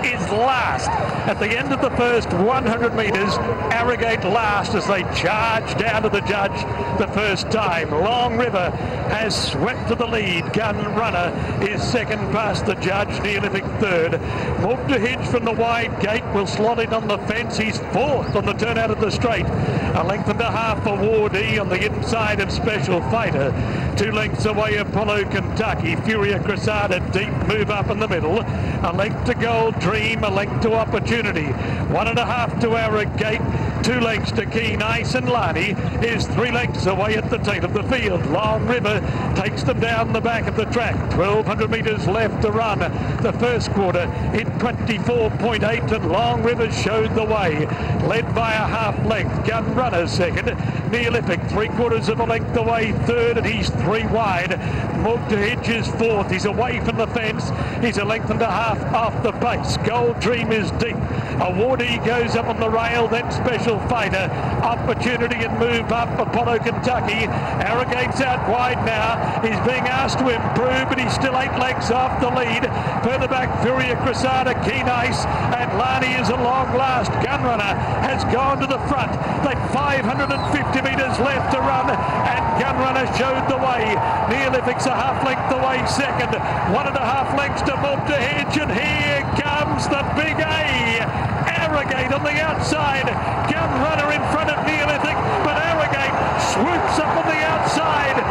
is last. At the end of the first 100 metres, Arrogate last as they charge down to the judge the first time. Long River has swept to the lead. Gun Runner is second past the judge, Neolithic third. Mugdahij from the wide gate will slot in on the fence. He's fourth on the turn out of the straight. A length and a half for Wardee on the inside of Special Fighter. 2 lengths away, Apollo Kentucky. Furia Cruzada deep, Move Up in the middle. A length to Gold Dream, a length to Opportunity. 1.5 to Arrogate. 2 lengths to Keen Ice, and Lani is 3 lengths away at the tail of the field. Long River takes them down the back of the track. 1,200 metres left to run. The first quarter in 24.8, and Long River showed the way. Led by a half length. Gun Runner second. Neolithic 3/4 of a length away third, and he's 3 wide. Mugdahij is fourth. He's away from the fence. He's a length and a half off the pace. Gold Dream is deep. Awardee goes up on the rail, then Special Fighter. Opportunity and Move Up. Apollo Kentucky. Arrogate's out wide now. He's being asked to improve, but he's still 8 lengths off the lead. Further back, Furia Cruzada, Keen Ice, and Lani is a long last. Gunrunner has gone to the front. They've 550 metres left to run, and Gunrunner showed the way. Neolithic's a half length away second. 1.5 lengths to move to Hedge, and here comes the big A. Arrogate on the outside. Gunrunner in front of Neolithic, but Arrogate swoops up on the outside.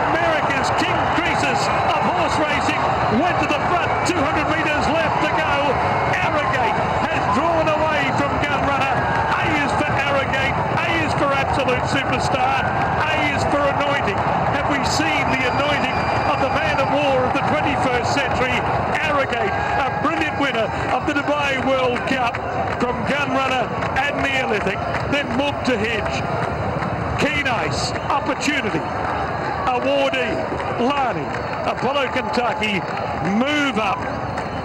America's King Croesus of horse racing went to the front. 200 metres left to go. Arrogate has drawn away from Gunrunner. A is for Arrogate. A is for Absolute Superstar. A is for Anointing. Have we seen the anointing of the man of war of the 21st century? Arrogate, a brilliant winner of the Dubai World Cup from Gunrunner and Neolithic. Then Move to Hedge. Keen Ice, Opportunity, Awardee, Lani, Apollo Kentucky, Move Up,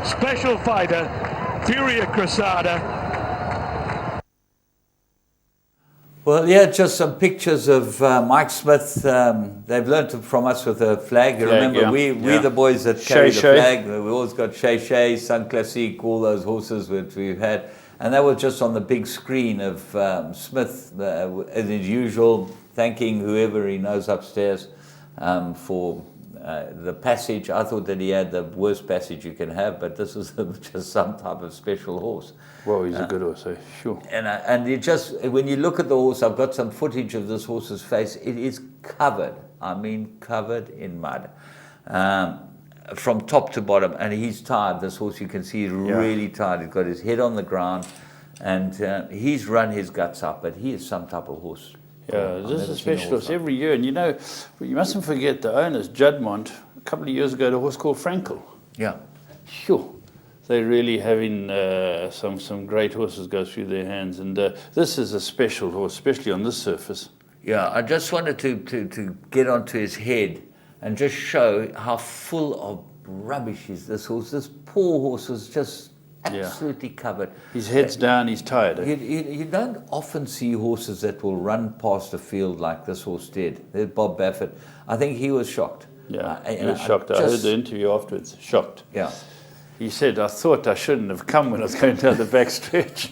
Special Fighter, Furia Cressada. Well, yeah, just some pictures of Mike Smith. They've learnt from us with a flag. Remember, yeah. we're the boys that carry the Shay. flag. We always got Shay, Sun Classique, all those horses which we've had. And that was just on the big screen of Smith, as usual, thanking whoever he knows upstairs for the passage. I thought that he had the worst passage you can have, but this is just some type of special horse. Well, he's a good horse, sure. And you just, when you look at the horse, I've got some footage of this horse's face. It is covered, I mean covered in mud, from top to bottom. And he's tired, this horse, you can see he's really tired. He's got his head on the ground, and he's run his guts up, but he is some type of horse. Yeah, this is a special horse every year. And you know, you mustn't forget the owners, Juddmont, a couple of years ago, had a horse called Frankel. Yeah. Sure. They're really having some great horses go through their hands. And this is a special horse, especially on this surface. Yeah, I just wanted to get onto his head and just show how full of rubbish is this horse. This poor horse is just absolutely covered. His head's down, he's tired. You don't often see horses that will run past a field like this horse did. There's Bob Baffert. I think he was shocked. Yeah, he was shocked. I heard the interview afterwards. Shocked. Yeah. He said, I thought I shouldn't have come when I was going down the back stretch.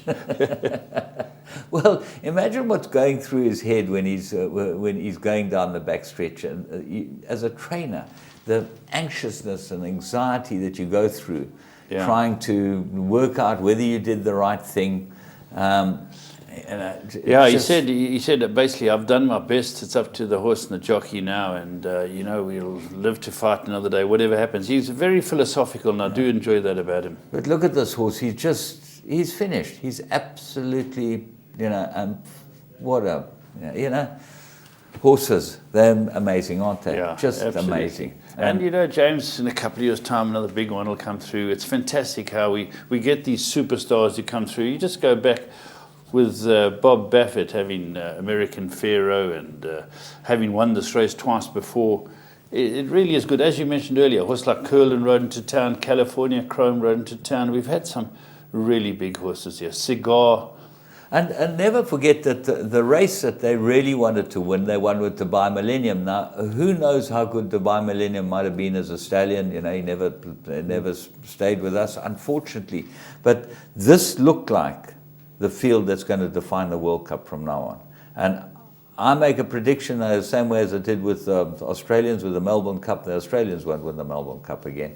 Well, imagine what's going through his head when he's going down the back stretch. And as a trainer, the anxiousness and anxiety that you go through, trying to work out whether you did the right thing. He said that basically, I've done my best. It's up to the horse and the jockey now, and we'll live to fight another day, whatever happens. He's very philosophical, and I do enjoy that about him. But look at this horse. He's finished. He's absolutely, horses. They're amazing, aren't they? Yeah, just absolutely. Amazing. And James, in a couple of years' time, another big one will come through. It's fantastic how we get these superstars who come through. You just go back with Bob Baffert having American Pharaoh and having won this race twice before. It really is good. As you mentioned earlier, a horse like Curlin rode into town, California Chrome rode into town. We've had some really big horses here. Cigar. And never forget that the race that they really wanted to win, they won with Dubai Millennium. Now, who knows how good Dubai Millennium might have been as a stallion. He never stayed with us, unfortunately. But this looked like the field that's going to define the World Cup from now on. And I make a prediction the same way as I did with the Australians with the Melbourne Cup. The Australians won't win the Melbourne Cup again.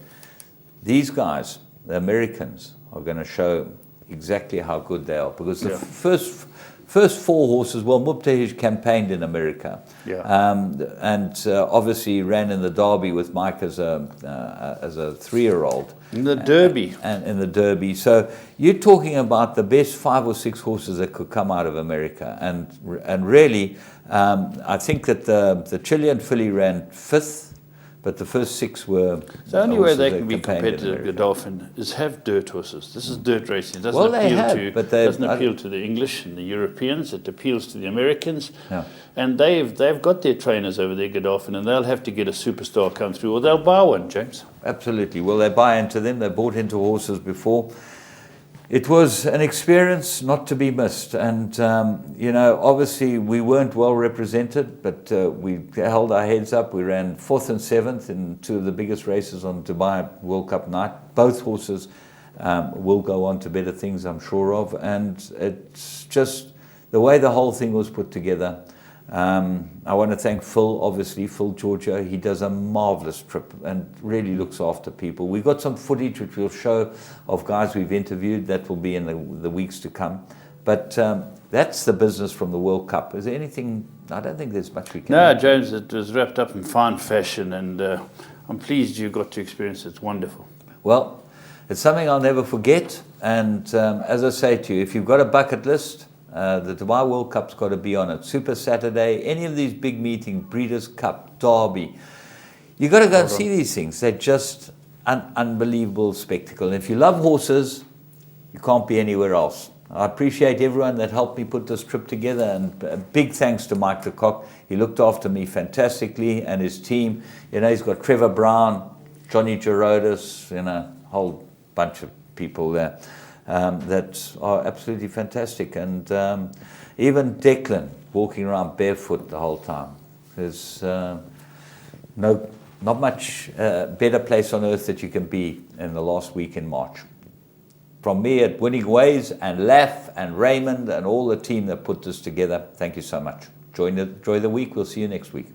These guys, the Americans, are going to show exactly how good they are, because the first four horses, Mubtahij campaigned in America, and obviously ran in the Derby with Mike as a 3-year-old. In the Derby. And in the Derby. So you're talking about the best 5 or 6 horses that could come out of America, and really, I think that the Chilean filly ran 5th. But the first 6 were... The only way they can be competitive, Godolphin, is have dirt horses. This is dirt racing. It doesn't appeal to the English and the Europeans. It appeals to the Americans. Yeah. And they've got their trainers over there, Godolphin, and they'll have to get a superstar come through, or they'll buy one, James. Absolutely. Well, they buy into them. They bought into horses before. It was an experience not to be missed, and obviously we weren't well represented, but we held our heads up. We ran 4th and 7th in 2 of the biggest races on Dubai World Cup night. Both horses will go on to better things, I'm sure of, and it's just the way the whole thing was put together. I want to thank Phil, obviously, Phil Georgia. He does a marvelous trip and really looks after people. We've got some footage which we'll show of guys we've interviewed. That will be in the weeks to come. But that's the business from the World Cup. Is there anything? I don't think there's much we can. No, James, it was wrapped up in fine fashion, and I'm pleased you got to experience it. It's wonderful. Well, it's something I'll never forget. And as I say to you, if you've got a bucket list, the Dubai World Cup's got to be on it. Super Saturday, any of these big meetings, Breeders' Cup, Derby. You've got to go and see these things. They're just an unbelievable spectacle. And if you love horses, you can't be anywhere else. I appreciate everyone that helped me put this trip together, and a big thanks to Mike Lecoq. He looked after me fantastically, and his team. You know, he's got Trevor Brown, Johnny Gerodis, you know, a whole bunch of people there that are absolutely fantastic. And even Declan walking around barefoot the whole time. There's not much better place on earth that you can be in the last week in March. From me at Winning Ways and Laff and Raymond and all the team that put this together, thank you so much. Enjoy the week. We'll see you next week.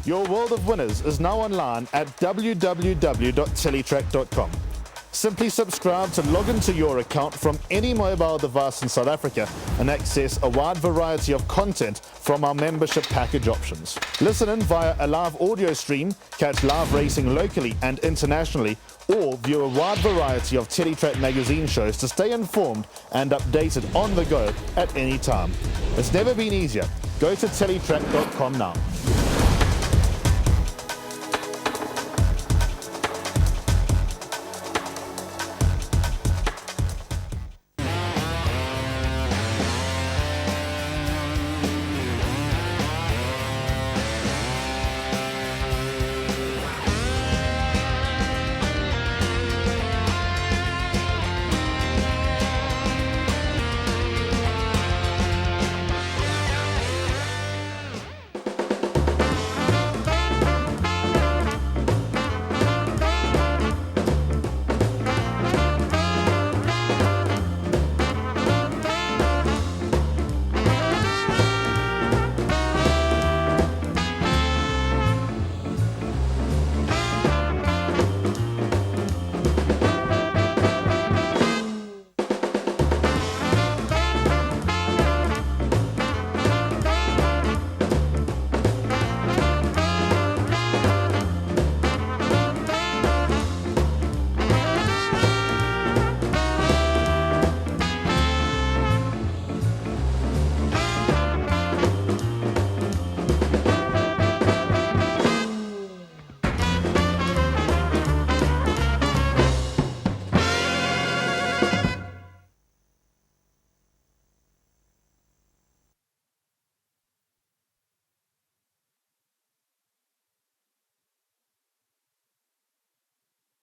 Your world of winners is now online at www.teletrack.com. Simply subscribe to log into your account from any mobile device in South Africa and access a wide variety of content from our membership package options. Listen in via a live audio stream, catch live racing locally and internationally, or view a wide variety of Teletrack magazine shows to stay informed and updated on the go at any time. It's never been easier. Go to teletrack.com now.